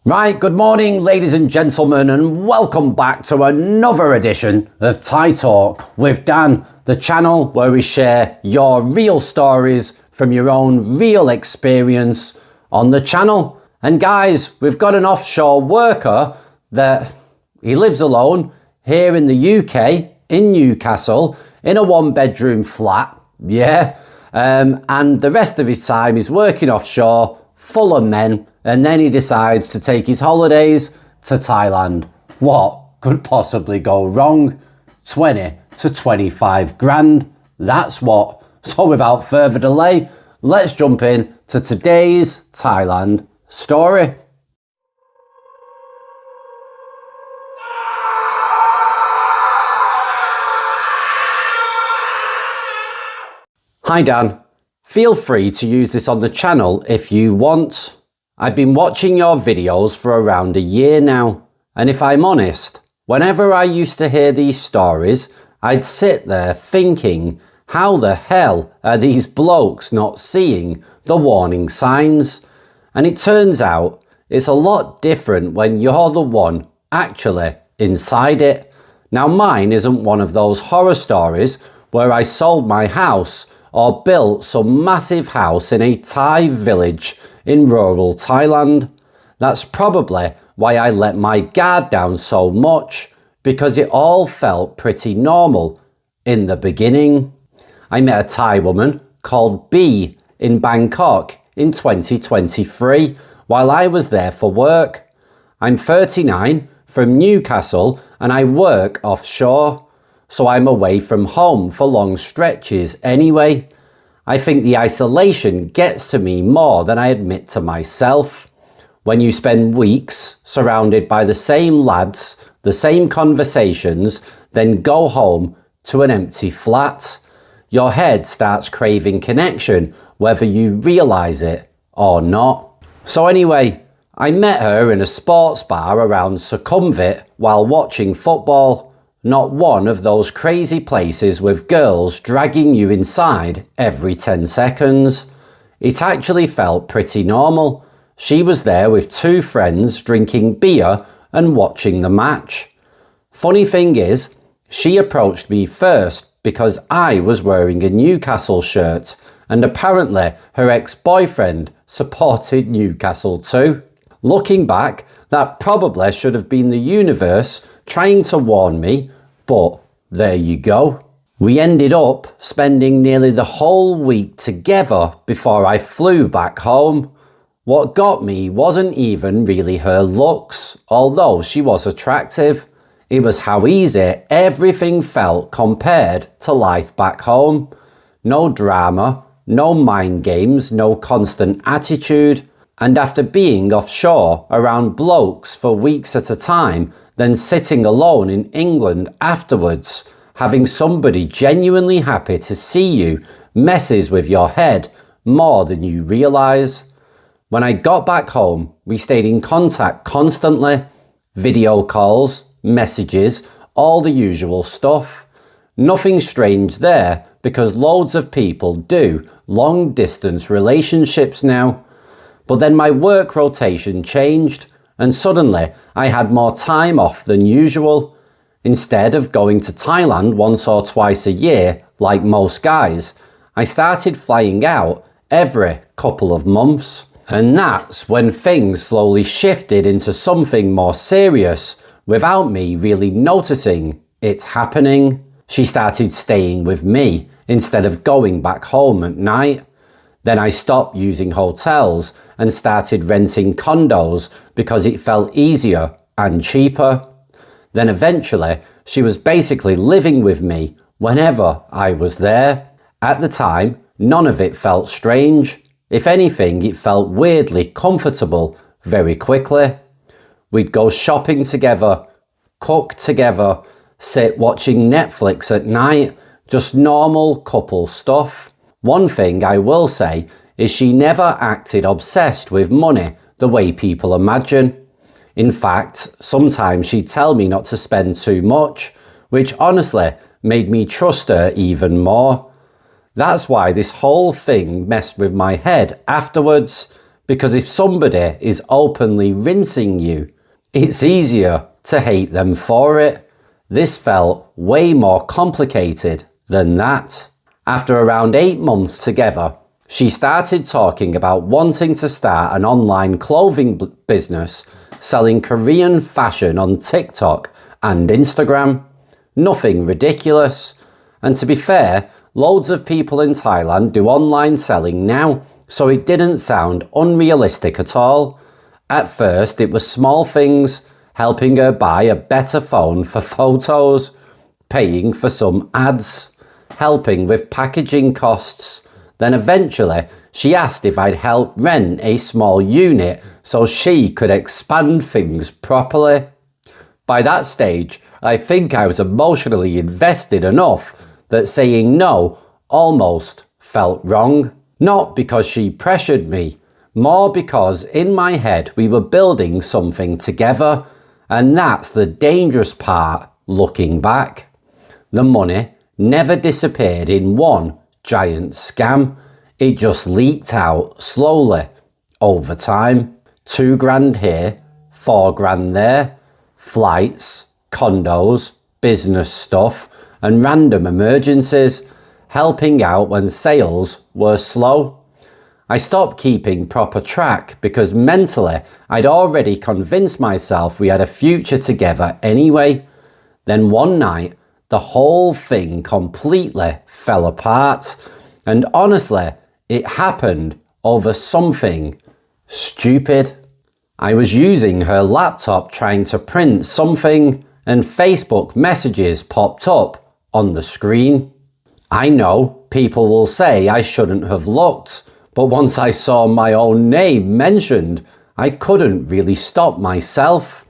Right, good morning ladies and gentlemen, and welcome back to another edition of Thai Talk with Dan, the channel where we share your real stories from your own real experience on the channel. And guys, we've got an offshore worker that he lives alone here in the UK, in Newcastle, in a one-bedroom flat, and the rest of his time he's working offshore, full of men, and then he decides to take his holidays to Thailand. What could possibly go wrong? 20 to 25 grand, that's what. So without further delay, let's jump in to today's Thailand story. Hi Dan, feel free to use this on the channel if you want. I've been watching your videos for around a year now, and if I'm honest, whenever I used to hear these stories, I'd sit there thinking, how the hell are these blokes not seeing the warning signs? And it turns out it's a lot different when you're the one actually inside it. Now mine isn't one of those horror stories where I sold my house or built some massive house in a Thai village in rural Thailand. That's probably why I let my guard down so much, because it all felt pretty normal in the beginning. I met a Thai woman called B in Bangkok in 2023 while I was there for work. I'm 39, from Newcastle, and I work offshore, so I'm away from home for long stretches anyway. I think the isolation gets to me more than I admit to myself. When you spend weeks surrounded by the same lads, the same conversations, then go home to an empty flat, your head starts craving connection, whether you realise it or not. So anyway, I met her in a sports bar around Sukhumvit while watching football. Not one of those crazy places with girls dragging you inside every 10 seconds. It actually felt pretty normal. She was there with two friends drinking beer and watching the match. Funny thing is, she approached me first because I was wearing a Newcastle shirt, and apparently her ex-boyfriend supported Newcastle too. Looking back, that probably should have been the universe trying to warn me, but there you go. We ended up spending nearly the whole week together before I flew back home. What got me wasn't even really her looks, although she was attractive. It was how easy everything felt compared to life back home. No drama, no mind games, no constant attitude. And after being offshore around blokes for weeks at a time, then sitting alone in England afterwards, having somebody genuinely happy to see you messes with your head more than you realise. When I got back home, we stayed in contact constantly. Video calls, messages, all the usual stuff. Nothing strange there, because loads of people do long distance relationships now. But then my work rotation changed, and suddenly I had more time off than usual. Instead of going to Thailand once or twice a year, like most guys, I started flying out every couple of months. And that's when things slowly shifted into something more serious, without me really noticing it happening. She started staying with me instead of going back home at night. Then I stopped using hotels and started renting condos because it felt easier and cheaper. Then eventually, she was basically living with me whenever I was there. At the time, none of it felt strange. If anything, it felt weirdly comfortable very quickly. We'd go shopping together, cook together, sit watching Netflix at night, just normal couple stuff. One thing I will say is she never acted obsessed with money the way people imagine. In fact, sometimes she'd tell me not to spend too much, which honestly made me trust her even more. That's why this whole thing messed with my head afterwards, Because if somebody is openly rinsing you, it's easier to hate them for it. This felt way more complicated than that. After around 8 months together, she started talking about wanting to start an online clothing business selling Korean fashion on TikTok and Instagram. Nothing ridiculous. And to be fair, loads of people in Thailand do online selling now, so it didn't sound unrealistic at all. At first, it was small things, helping her buy a better phone for photos, paying for some ads, helping with packaging costs. Then eventually, she asked if I'd help rent a small unit so she could expand things properly. By that stage, I think I was emotionally invested enough that saying no almost felt wrong. Not because she pressured me, more because in my head we were building something together, and that's the dangerous part looking back. The money never disappeared in one giant scam. It just leaked out slowly over time. 2 grand here, 4 grand there, flights, condos, business stuff, and random emergencies, helping out when sales were slow. I stopped keeping proper track because mentally I'd already convinced myself we had a future together anyway. Then one night, the whole thing completely fell apart. And honestly, it happened over something stupid. I was using her laptop trying to print something, and Facebook messages popped up on the screen. I know people will say I shouldn't have looked, but once I saw my own name mentioned, I couldn't really stop myself.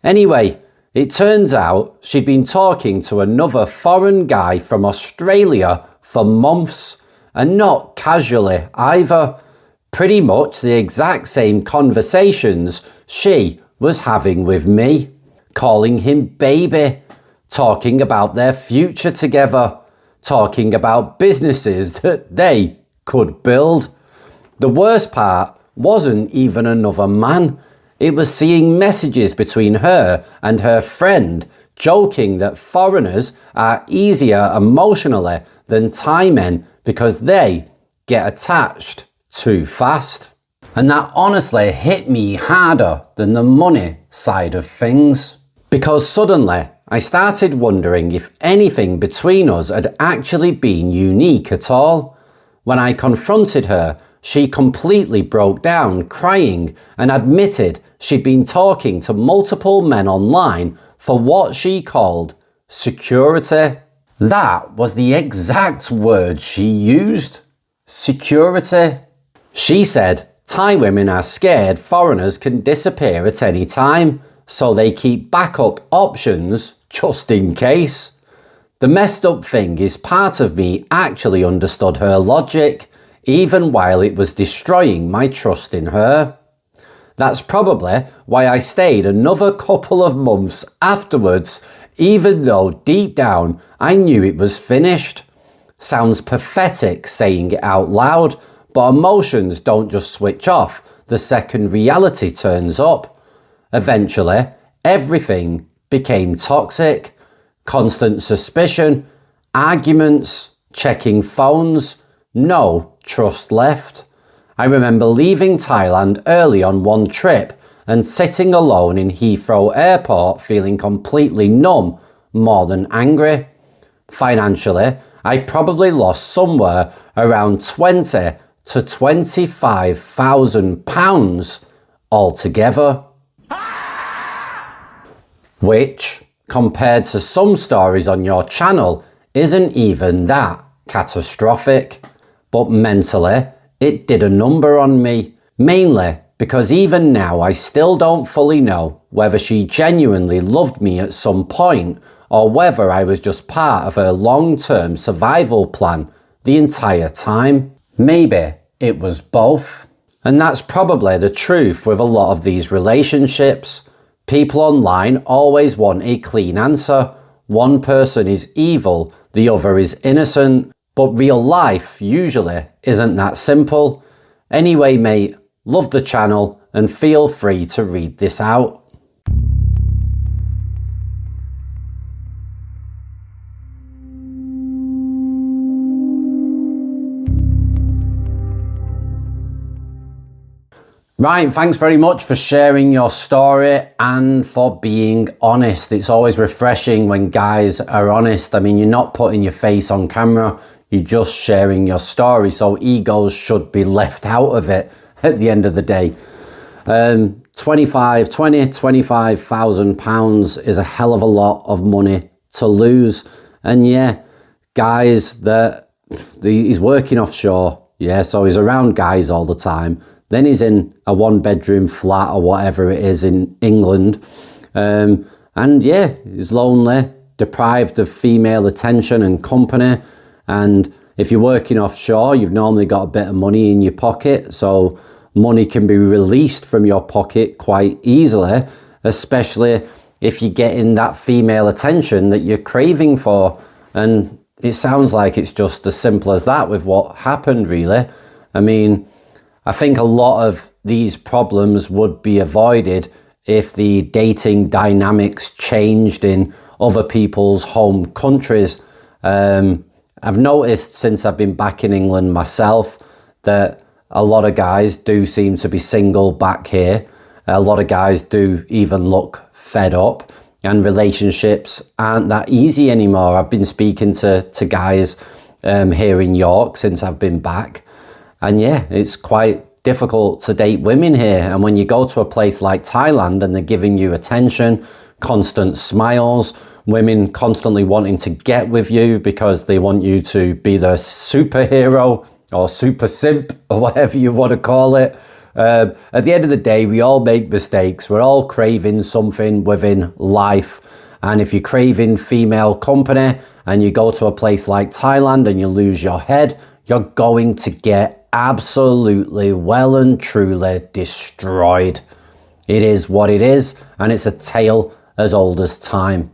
Anyway, it turns out she'd been talking to another foreign guy from Australia for months, and not casually either. Pretty much the exact same conversations she was having with me, calling him baby, talking about their future together, talking about businesses that they could build. The worst part wasn't even another man. It was seeing messages between her and her friend joking that foreigners are easier emotionally than Thai men because they get attached too fast. And that honestly hit me harder than the money side of things. Because suddenly I started wondering if anything between us had actually been unique at all. When I confronted her, she completely broke down, crying, and admitted she'd been talking to multiple men online for what she called security. That was the exact word she used. Security. She said Thai women are scared foreigners can disappear at any time, so they keep backup options just in case. The messed up thing is part of me actually understood her logic, even while it was destroying my trust in her. That's probably why I stayed another couple of months afterwards, even though deep down I knew it was finished. Sounds pathetic saying it out loud, but emotions don't just switch off the second reality turns up. Eventually, everything became toxic. Constant suspicion, arguments, checking phones, no trust left. I remember leaving Thailand early on one trip and sitting alone in Heathrow Airport feeling completely numb more than angry. Financially, I probably lost somewhere around £20,000 to £25,000 altogether. Which, compared to some stories on your channel, isn't even that catastrophic. But mentally, it did a number on me, mainly because even now I still don't fully know whether she genuinely loved me at some point or whether I was just part of her long-term survival plan the entire time. Maybe it was both. And that's probably the truth with a lot of these relationships. People online always want a clean answer. One person is evil, the other is innocent. But real life usually isn't that simple. Anyway, mate, love the channel, and feel free to read this out. Right, thanks very much for sharing your story and for being honest. It's always refreshing when guys are honest. I mean, you're not putting your face on camera, you're just sharing your story. So egos should be left out of it at the end of the day. £25,000 is a hell of a lot of money to lose. And yeah, guys, he's working offshore. Yeah, so he's around guys all the time. Then he's in a one-bedroom flat or whatever it is in England. And yeah, he's lonely, deprived of female attention and company. And if you're working offshore, you've normally got a bit of money in your pocket. So money can be released from your pocket quite easily, especially if you're getting that female attention that you're craving for. And it sounds like it's just as simple as that with what happened, really. I mean, I think a lot of these problems would be avoided if the dating dynamics changed in other people's home countries. I've noticed since I've been back in England myself that a lot of guys do seem to be single back here. A lot of guys do even look fed up, and relationships aren't that easy anymore. I've been speaking to guys here in York since I've been back. And yeah, it's quite difficult to date women here. And when you go to a place like Thailand and they're giving you attention, constant smiles, women constantly wanting to get with you because they want you to be their superhero or super simp or whatever you want to call it. At the end of the day, we all make mistakes. We're all craving something within life. And if you're craving female company and you go to a place like Thailand and you lose your head, you're going to get absolutely well and truly destroyed. It is what it is, and it's a tale as old as time.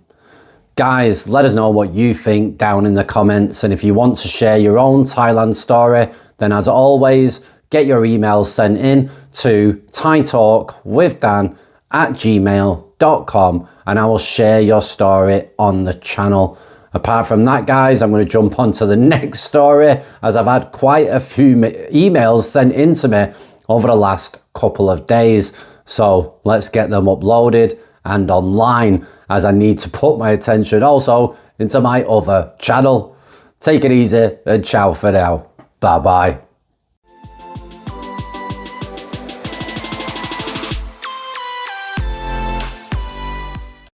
Guys, let us know what you think down in the comments, and if you want to share your own Thailand story, then as always, get your emails sent in to thaitalkwithdan@gmail.com and I will share your story on the channel. Apart from that, guys, I'm going to jump on to the next story, as I've had quite a few emails sent in to me over the last couple of days. So let's get them uploaded and online, as I need to put my attention also into my other channel. Take it easy and ciao for now. Bye bye.